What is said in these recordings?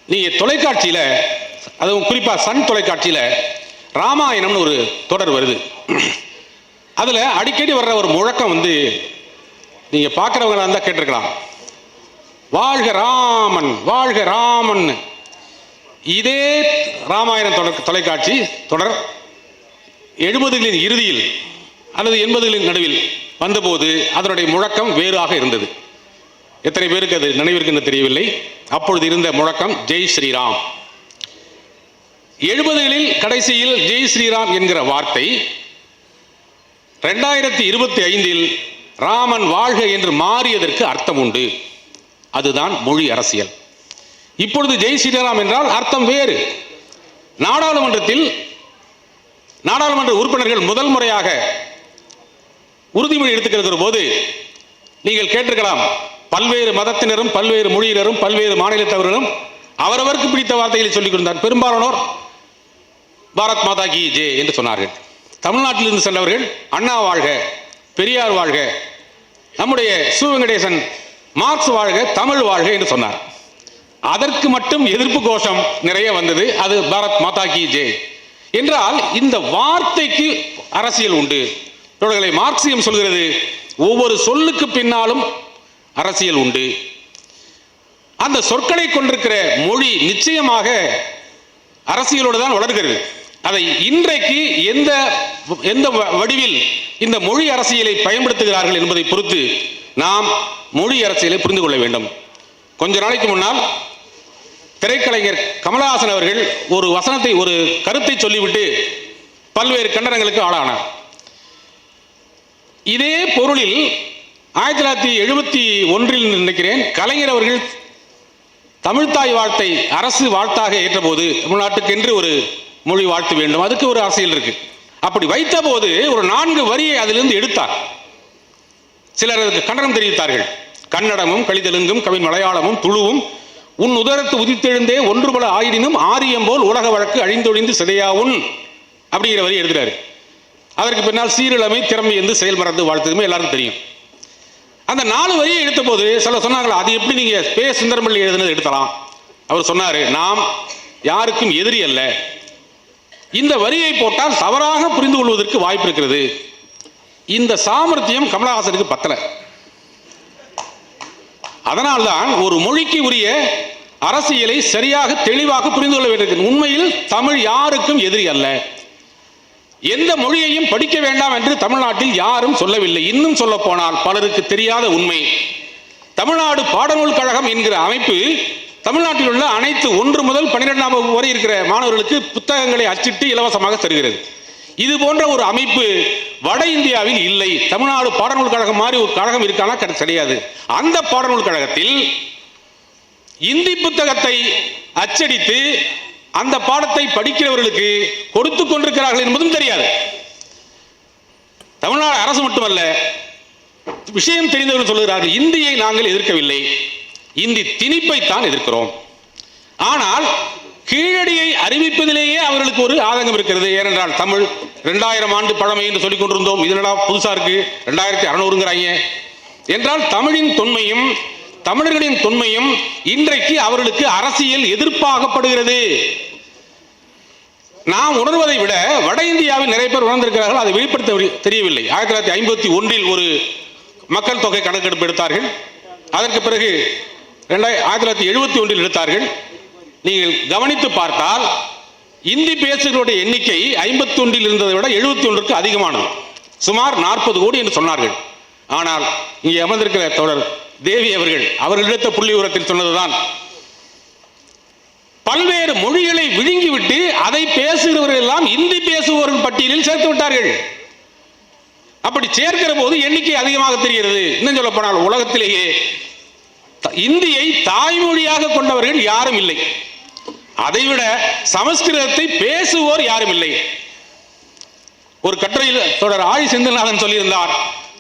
நீங்க தொலைக்காட்சியில, அதுவும் குறிப்பா சன் தொலைக்காட்சியில ராமாயணம்னு ஒரு தொடர் வருது. அதுல அடிக்கடி வர்ற ஒரு முழக்கம் நீங்க பார்க்கிறவங்களா இருந்தா கேட்டிருக்கலாம், வாழ்க ராமன் வாழ்க ராமன். இதே ராமாயணம் தொலைக்காட்சி தொடர் 70களின் இறுதியில் அல்லது 80களின் நடுவில் வந்தபோது அதனுடைய முழக்கம் வேறாக இருந்தது. எத்தனை பேருக்கு அது நினைவிற்கு என்று தெரியவில்லை. அப்பொழுது இருந்த முழக்கம் ஜெய் ஸ்ரீராம். 70களில் கடைசியில் ஜெய் ஸ்ரீராம் என்கிற வார்த்தை 2025இல் ராமன் வாழ்க என்று மாறியதற்கு அர்த்தம் உண்டு. அதுதான் மொழி அரசியல். இப்பொழுது ஜெய் ஸ்ரீராம் என்றால் அர்த்தம் வேறு. நாடாளுமன்றத்தில் நாடாளுமன்ற உறுப்பினர்கள் முதல் முறையாக உறுதிமொழி எடுத்துக்கிற போது நீங்கள் கேட்டிருக்கலாம், பல்வேறு மதத்தினரும் பல்வேறு மொழியினரும் பல்வேறு மாநிலத்தவர்களும் அவரவருக்கு பிடித்த வார்த்தைகளை சொல்லிக் கொடுத்தார். பெரும்பாலானோர் பாரத் மாதா கி ஜே என்று சொன்னார்கள். தமிழ்நாட்டிலிருந்து சென்றவர்கள் அண்ணா வாழ்க, பெரியார் வாழ்க, நம்முடைய சு வெங்கடேசன் மார்க்ஸ் வாழ்க, தமிழ் வாழ்க என்று சொன்னார். அதற்கு மட்டும் எதிர்ப்பு கோஷம் நிறைய வந்தது. அது பாரத் மாதா கி ஜே என்றால் இந்த வார்த்தைக்கு அரசியல் உண்டு. இவர்களை மார்க்சியம் சொல்கிறது, ஒவ்வொரு சொல்லுக்கு பின்னாலும் அரசியல் உண்டு. அந்த சொற்களை கொண்டிருக்கிற மொழி நிச்சயமாக அரசியலோடு தான் வளர்கிறது. அதை இன்றைக்கு எந்த வடிவில் இந்த மொழி அரசியலை பயன்படுத்துகிறார்கள் என்பதை பொறுத்து நாம் மொழி அரசியலை புரிந்து கொள்ள வேண்டும். கொஞ்ச நாளைக்கு முன்னால் திரைக்கலைஞர் கமலஹாசன் அவர்கள் ஒரு வசனத்தை, ஒரு கருத்தை சொல்லிவிட்டு பல்வேறு கண்டனங்களுக்கு ஆளானார். இதே பொருளில் 1971 நினைக்கிறேன், கலைஞர் அவர்கள் தமிழ்தாய் வாழ்த்தை அரசு வாழ்த்தாக ஏற்றபோது தமிழ்நாட்டுக்கு என்று ஒரு மொழி வாழ்த்து வேண்டும், அதுக்கு ஒரு அரசியல் இருக்கு. அப்படி வைத்த போது ஒரு 4 வரியை அதிலிருந்து எடுத்தார். சிலர் அதுக்கு கண்டனம் தெரிவித்தார்கள். கன்னடமும் கலிதெலுங்கும் கவி மலையாளமும் துளுவும் உன் உதரத்து உதித்தெழுந்தே ஒன்று பல ஆயினும் ஆரியம் போல் உலக வழக்கு அழிந்தொழிந்து சிதையாவுன் அப்படிங்கிற வரி எடுக்கிறாரு. அதற்கு பின்னால் சீரிழமை திறமை என்று செயல் மறந்து வாழ்த்துமே எல்லாருக்கும் தெரியும். அந்த 4 வரியை எடுத்த போது சில சொன்னாங்களா, அது எப்படி நீங்க பே சுந்தரமல்லி எழுதுனது எடுத்தலாம்? அவர் சொன்னாரு, நாம் யாருக்கும் எதிரி அல்ல, இந்த வரியை போட்டால் தவறாக புரிந்து கொள்வதற்கு வாய்ப்பு இருக்கிறது. இந்த சாமர்த்தியம் கமலஹாசனுக்கு பத்தல. அதனால்தான் ஒரு மொழிக்கு உரிய அரசியலை சரியாக தெளிவாக புரிந்து கொள்ள வேண்டியது. உண்மையில் தமிழ் யாருக்கும் எதிரி அல்ல. எந்த மொழியையும் படிக்க வேண்டாம் என்று தமிழ்நாட்டில் யாரும் சொல்லவில்லை. இன்னும் சொல்ல போனால் பலருக்கு தெரியாத உண்மை, தமிழ்நாடு பாடநூல் கழகம் என்கிற அமைப்பு தமிழ்நாட்டில் உள்ள அனைத்து 1 முதல் 12ஆம் வகுப்பு வரை இருக்கிற மாணவர்களுக்கு புத்தகங்களை அச்சிட்டு இலவசமாக தருகிறது. இது போன்ற ஒரு அமைப்பு வட இந்தியாவில் இல்லை. தமிழ்நாடு பாடநூல் கழகம் மாதிரி ஒரு கழகம் இருக்கானா? கிடையாது. அந்த பாடநூல் கழகத்தில் இந்தி புத்தகத்தை அச்சடித்து அந்த பாடத்தை படிக்கிறவர்களுக்கு கொடுத்து கொண்டிருக்கிறார்கள் என்பதும் தெரியாது. தமிழ்நாடு அரசு மட்டுமல்ல, விஷயம் தெரிந்தவர்கள் சொல்கிறார்கள், இந்தியை நாங்கள் எதிர்க்கவில்லை, இந்தி திணிப்பை தான் எதிர்க்கிறோம். ஆனால் கீழடியை அறிவிப்பதிலேயே அவர்களுக்கு ஒரு ஆதங்கம் இருக்கிறது. ஏனென்றால் தமிழ் 2000 ஆண்டு பழமை என்று சொல்லிக் கொண்டிருந்தோம், இதனடா புதுசா இருக்கு 2600ங்கிறாங்க என்றால் தமிழின் தொன்மையும் தமிழர்களின் தொன்மையும் இன்றைக்கு அவர்களுக்கு அரசியல் எதிர்ப்பாகப்படுகிறது. நாம் உணர்வதை விட வட இந்தியாவில் நிறைய பேர் உணர்ந்திருக்கிறார்கள், அதை வெளிப்படுத்த தெரியவில்லை. 1951 ஒரு மக்கள் தொகை கணக்கெடுப்பு எடுத்தார்கள். அதற்கு பிறகு 1971 எடுத்தார்கள். நீங்கள் கவனித்து பார்த்தால் இந்தி பேசுகிறவருடைய எண்ணிக்கை 51 இருந்ததை விட 71க்கு அதிகமானது, சுமார் 40 கோடி என்று சொன்னார்கள். ஆனால் இங்கே அமர்ந்திருக்கிற தொடர் தேவி அவர்கள் எடுத்த புள்ளி விவரத்தில் சொன்னதுதான், பல்வேறு மொழிகளை விழுங்கிவிட்டு அதை பேசுகிறவர்கள் எல்லாம் இந்தி பேசுபவர்கள் பட்டியலில் சேர்த்து விட்டார்கள். அப்படி சேர்க்கிற போது எண்ணிக்கை அதிகமாக தெரிகிறது. இன்னும் சொல்ல போனால் உலகத்திலேயே இந்தியை தாய்மொழியாக கொண்டவர்கள் யாரும் இல்லை. அதைவிட சமஸ்கிருதத்தை பேசுவோர் யாரும் இல்லை. ஒரு கட்டுரையில் தொடர் ஆழி செந்தில்நாதன் சொல்லியிருந்தார்,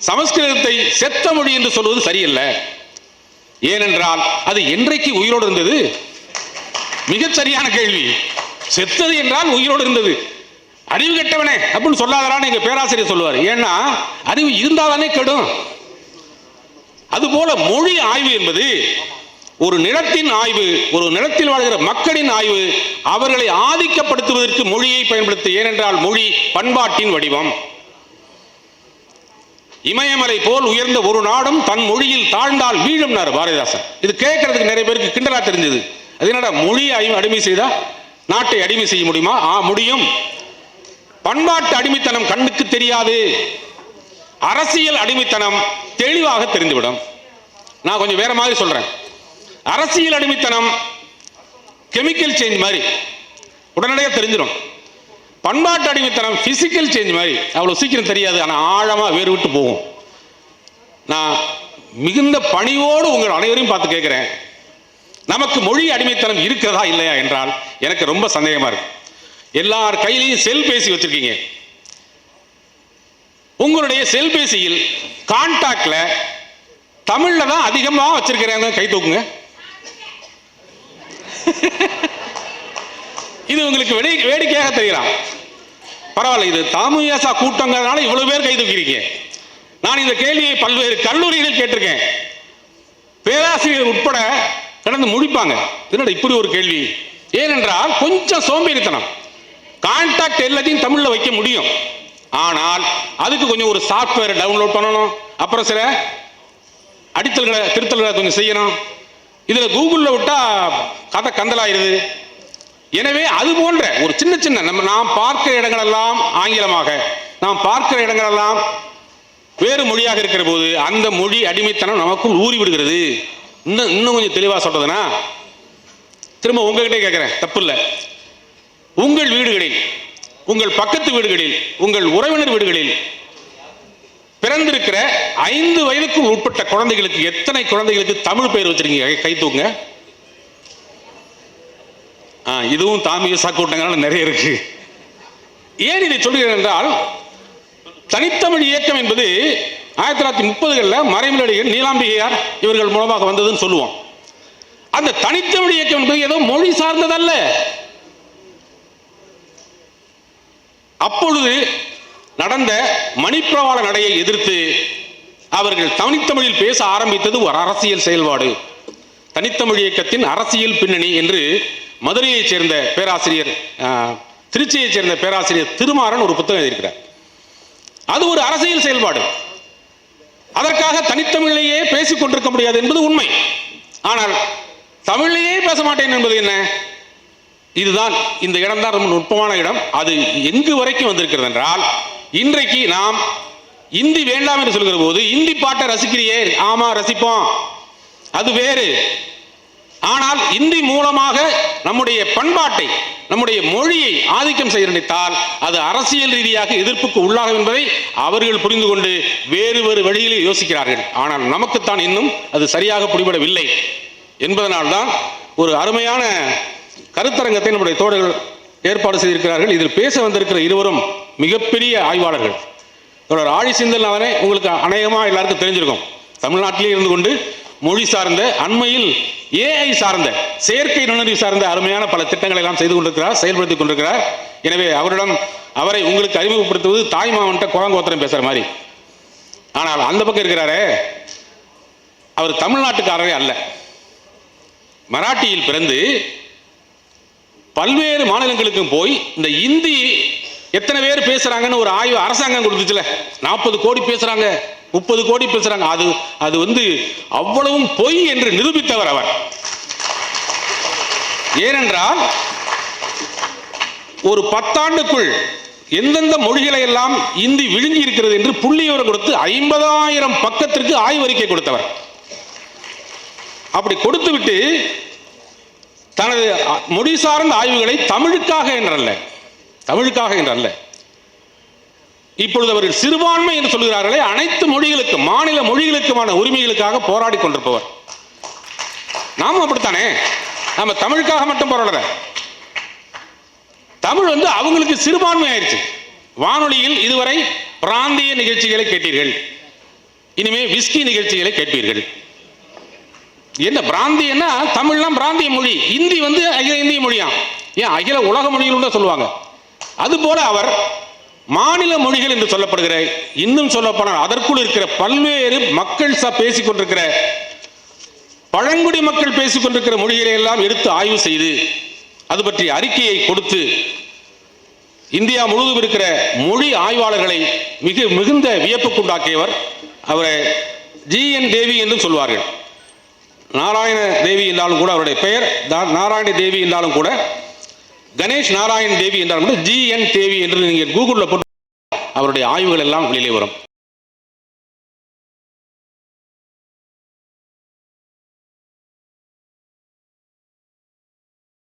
சமஸ்கிருதத்தை செத்த மொழி என்று சொல்வது சரியல்ல. ஏனென்றால் அது என்றைக்கு உயிரோடு இருந்தது? மிகச் சரியான கேள்வி. செத்தது என்றால் உயிரோடு இருந்தது. அறிவு கெட்டவனே அப்படின்னு சொல்லாதான்னு எங்க பேராசிரியர் சொல்லுவார். ஏன்னா அறிவு இருந்தாதானே கெடும். அதுபோல மொழி ஆய்வு என்பது ஒரு நிலத்தின் ஆய்வு, ஒரு நிலத்தில் வாழ்கிற மக்களின் ஆய்வு, அவர்களை ஆதிக்கப்படுத்துவதற்கு மொழியை பயன்படுத்த. ஏனென்றால் மொழி பண்பாட்டின் வடிவம். இமயமலை போல் உயர்ந்த ஒரு நாடும் தன் மொழியில் தாழ்ந்தால் வீழும் பாரதிதாசன். இது கேட்கறதுக்கு நிறைய பேருக்கு கிண்டலா தெரிஞ்சது. அது என்னடா மொழியை அடிமை செய்தா நாட்டை அடிமை செய்ய முடியுமா? முடியும். பண்பாட்டு அடிமைத்தனம் கண்ணுக்கு தெரியாது, அரசியல் அடிமைத்தனம் தெளிவாக தெரிந்துவிடும். நான் கொஞ்சம் வேற மாதிரி சொல்றேன். அரசியல் அடிமைத்தனம் கெமிக்கல் சேஞ்ச் மாதிரி உடனடியாக தெரிஞ்சிடும். பண்பாட்டு அடிமைத்தனம் பிசிக்கல் சேஞ்ச் மாதிரி அவ்வளவு சீக்கிரம் தெரியாது, ஆனால் ஆழமா வேறு விட்டு போகும். நான் மிகுந்த பணிவோடு உங்கள் அனைவரையும் பார்த்து கேட்கிறேன், நமக்கு மொழி அடிமைத்தனம் இருக்கிறதா இல்லையா என்றால் எனக்கு ரொம்ப சந்தேகமா இருக்கு. எல்லார் கையிலையும் செல்பேசி வச்சிருக்கீங்க. உங்களுடைய செல்பேசியில் கான்டாக்ட்ல தமிழ்ல தான் அதிகமா வச்சிருக்கிறாங்க, கை தூக்குங்க. இது உங்களுக்கு வேடிக்கையாக தெரியலாம். பரவாயில்ல, இது தாமுயசா கூட்டங்கிறதுனால இவ்வளவு பேர் கை தூக்கிறீங்க. நான் இந்த கேள்வியை பல்வேறு கல்லூரிகளில் கேட்டிருக்கேன். பேராசிரியர் உட்பட கடந்து முடிப்பாங்க, என்னடா இப்படி ஒரு கேள்வி. ஏனென்றால் கொஞ்சம் சோம்பேறித்தனம். கான்டாக்ட் எல்லாத்தையும் தமிழ்ல வைக்க முடியும், ஆனால் அதுக்கு கொஞ்சம் ஒரு சாஃப்ட்வேர் டவுன்லோட் பண்ணணும், அப்புறம் சில அடித்தல்களை திருத்தல்களை கொஞ்சம் செய்யணும். இதுல கூகுள்ல விட்டா கதை கந்தலாயிருது. எனவே அது போன்ற ஒரு சின்ன சின்ன நாம் பார்க்கிற இடங்களெல்லாம் ஆங்கிலமாக, நாம் பார்க்கிற இடங்களெல்லாம் வேறு மொழியாக இருக்கிற போது அந்த மொழி அடிமைத்தனம் நமக்குள் ஊறி விடுகிறது. இன்னும் கொஞ்சம் தெளிவா சொல்றதுன்னா, திரும்ப உங்ககிட்ட கேட்கிறேன், தப்பு இல்லை. உங்கள் வீடுகளில், உங்கள் பக்கத்து வீடுகளில், உங்கள் உறவினர் வீடுகளில் பிறந்திருக்கிற 5 வயதுக்கும் உட்பட்ட குழந்தைகளுக்கு எத்தனை குழந்தைகளுக்கு தமிழ் பெயர் வச்சிருக்கீங்க? கை தூக்குங்க. இதுவும் தாமியசா கூட்டங்களால நிறைய இருக்கு. ஏன் இதை சொல்கிறேன் என்றால், தனித்தமிழ் இயக்கம் என்பது 1930களில் மறைமலடிகள், நீலாம்பிகையார் இவர்கள் மூலமாக வந்ததுன்னு சொல்லுவோம். அந்த தனித்தமிழ் இயக்கம் என்பது ஏதோ மொழி சார்ந்ததல்ல. அப்பொழுது நடந்த மணிப்பிரவாள நடையை எதிர்த்து அவர்கள் தனித்தமிழில் பேச ஆரம்பித்தது ஒரு அரசியல் செயல்பாடு. தனித்தமிழ் இயக்கத்தின் அரசியல் பின்னணி என்று மதுரையைச் சேர்ந்த பேராசிரியர், திருச்சியைச் சேர்ந்த பேராசிரியர் திருமாறன் ஒரு புத்தகம் எழுதியிருக்கிறார். அது ஒரு அரசியல் செயல்பாடு. அதற்காக தனித்தமிழையே பேசிக் கொண்டிருக்க முடியாது என்பது உண்மை. ஆனால் தமிழையே பேச மாட்டேன் என்பது என்ன? இதுதான், இந்த இடம் தான் ரொம்ப நுட்பமான இடம். அது எங்கு வரைக்கும் வந்திருக்கிறது என்றால், இன்றைக்கு நாம் இந்தி வேண்டாம் என்று சொல்கிற போது, இந்தி பாட்டை ரசிக்கிறியே, ஆமா ரசிப்போம், அது வேறு. ஆனால் இந்தி மூலமாக நம்முடைய பண்பாட்டை, நம்முடைய மொழியை ஆதிக்கம் செய்ய நினைத்தால் அது அரசியல் ரீதியாக எதிர்ப்புக்கு உள்ளாகும் என்பதை அவர்கள் புரிந்து கொண்டு வேறு வேறு வழியிலே யோசிக்கிறார்கள். ஆனால் நமக்குத்தான் இன்னும் அது சரியாக புரிபடவில்லை என்பதனால்தான் ஒரு அருமையான கருத்தரங்கத்தை நம்முடைய தோழர்கள் ஏற்பாடு செய்திருக்கிறார்கள். இதில் பேச வந்திருக்கிற இருவரும் மிகப்பெரிய ஆய்வாளர்கள். தோழர் ஆழி சிந்தல் அவனே உங்களுக்கு அநேகமாக எல்லாருக்கும் தெரிஞ்சிருக்கும். தமிழ்நாட்டிலே இருந்து கொண்டு மொழி சார்ந்த, அண்மையில் ஏஐ சார்ந்த, செயற்கை நுண்ணறிவு சார்ந்த அருமையான பல திட்டங்களை எல்லாம் செய்து கொண்டிருக்கிறார், செயல்படுத்திக் கொண்டிருக்கிறார். எனவே அவரை உங்களுக்கு அறிமுகப்படுத்துவது தாய் மாவன்ட்ட குரங்கோத்திரம் பேசுற மாதிரி. ஆனால் அந்த பக்கம் இருக்கிறாரே, அவர் தமிழ்நாட்டுக்காரரே அல்ல. மராட்டியில் பிறந்து பல்வேறு மாநிலங்களுக்கும் போய் இந்த இந்தி எத்தனை பேர் பேசுறாங்கன்னு ஒரு ஆய்வு அரசாங்கம் கொடுத்துச்சுல. 40 கோடி பேசுறாங்க, 30 கோடி பேசுறாங்க. அது அவ்வளவும் பொய் என்று நிரூபித்தவர் அவர். ஏனென்றால் ஒரு 10 ஆண்டுக்குள் எந்தெந்த மொழிகளை எல்லாம் இந்தி விழுங்கி இருக்கிறது என்று புள்ளிவிவரம் கொடுத்து 50,000 பக்கத்திற்கு ஆய்வறிக்கை கொடுத்தவர். அப்படி கொடுத்துவிட்டு தனது மொழி சார்ந்த ஆய்வுகளை தமிழுக்காக என்றல்ல, இப்பொழுது அவர்கள் சிறுபான்மை என்று சொல்கிறார்களே, அனைத்து மொழிகளுக்கு, மாநில மொழிகளுக்குமான உரிமைகளுக்காக போராடி கொண்டிருப்பவர். நாமும் அப்படித்தானே, நம்ம தமிழுக்காக மட்டும் போராடல. தமிழ் அவங்களுக்கு சிறுபான்மை ஆயிடுச்சு. வானொலியில் இதுவரை பிராந்திய நிகழ்ச்சிகளை கேட்டீர்கள், இனிமே விஸ்கி நிகழ்ச்சிகளை கேட்பீர்கள். என்ன பிராந்தியன்னா, தமிழ்லாம் பிராந்திய மொழி, இந்தி அகில இந்திய மொழியா, ஏன் அகில உலக மொழிகள் தான் சொல்லுவாங்க. அதுபோல அவர் மாநில மொழிகள் என்று சொல்லப்படுகிற, இன்னும் சொல்லப்போனால் அதற்குள் இருக்கிற பல்வேறு மக்கள் பேசிக் கொண்டிருக்கிற பழங்குடி மக்கள் பேசிக் கொண்டிருக்கிற மொழிகளை எல்லாம் எடுத்து ஆய்வு செய்து அது பற்றி அறிக்கையை கொடுத்து இந்தியா முழுவதும் இருக்கிற மொழி ஆய்வாளர்களை மிகுந்த வியப்புக்குண்டாக்கியவர். அவரை GN தேவி என்றும் சொல்வார்கள். நாராயண தேவி என்றாலும் கூட அவருடைய பெயர் நாராயண தேவி என்றாலும் கூட, கணேஷ் நாராயண் தேவி என்றாலும் கூட GN தேவி என்று நீங்கள் கூகுளில் போட்டு அவருடைய ஆய்வுகள் எல்லாம் வெளியிலே வரும்.